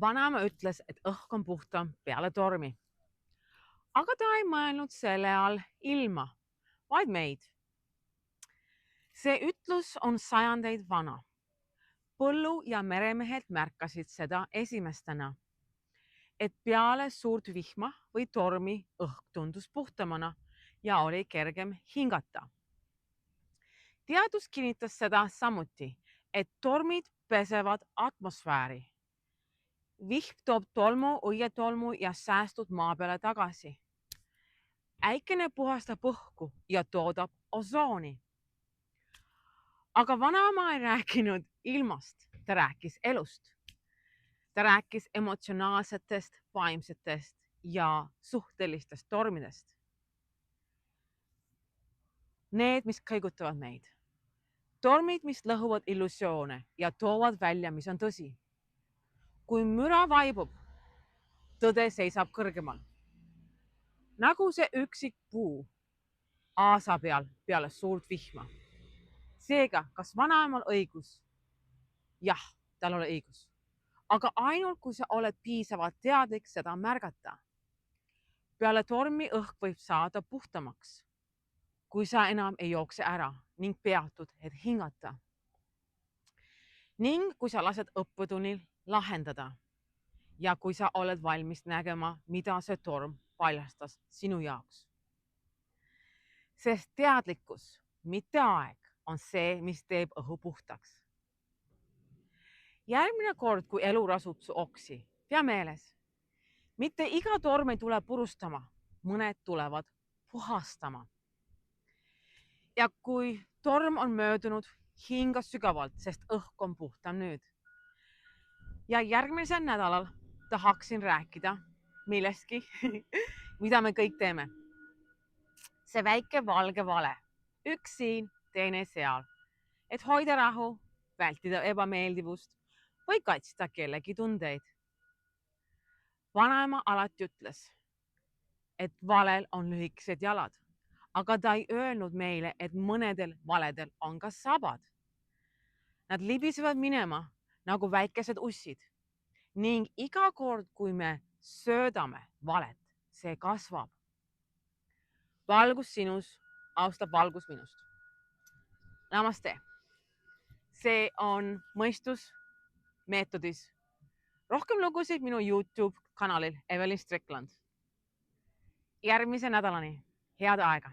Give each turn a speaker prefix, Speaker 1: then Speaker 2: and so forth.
Speaker 1: Vanaema ütles, et õhk on puhtam peale tormi. Aga ta ei mõelnud selle all ilma, vaid meid. See ütlus on sajandeid vana. Põllu- ja meremehed märkasid seda esimestena, et peale suurt vihma või tormi õhk tundus puhtamana ja oli kergem hingata. Teadus kinnitas seda samuti, et tormid pesevad atmosfääri. Vihm toob tolmu, õietolmu ja säästud maa peale tagasi. Äikene puhastab õhku ja toodab osooni. Aga vanaema ei rääkinud ilmast, ta rääkis elust. Ta rääkis emotsionaalsetest, vaimsetest ja suhtelistest tormidest. Need, mis kõigutavad meid. Tormid, mis lõhuvad illusioone ja toovad välja, mis on tõsi. Kui müra vaibub, tõde seisab kõrgemal. Nagu see üksik puu aasa peal peale suurt vihma. Seega, kas vanaemal õigus? Jah, tal oli õigus. Aga ainult, kui sa oled piisavalt teadlik seda märgata. Peale tormi õhk võib saada puhtamaks, kui sa enam ei jookse ära ning peatud, et hingata. Ning kui sa lased õppetunnil lahendada ja kui sa oled valmis nägema, mida see torm paljastas sinu jaoks. Sest teadlikkus, mitte aeg, on see, mis teeb õhu puhtaks. Järgmine kord, kui elu rasub su oksi, pea meeles, mitte iga torm ei tule purustama, mõned tulevad puhastama. Ja kui torm on möödunud, hinga sügavalt, sest õhk on puhtam nüüd. Ja järgmisel nädalal tahaksin rääkida millestki, mida me kõik teeme. See väike valge vale, üks siin, teine seal, et hoida rahu, vältida ebameeldivust või kaitsta kellegi tundeid. Vanaema alati ütles, et valel on lühikesed jalad, aga ta ei öelnud meile, et mõnedel valedel on ka sabad. Nad libisevad minema nagu väikesed ussid ning iga kord, kui me söödame valet, see kasvab. Valgus sinus austab valgus minust. Namaste. See on mõistus meetodis. Rohkem lugusid minu YouTube kanalil Evelyn Strickland. Järgmise nädalani. Head aega.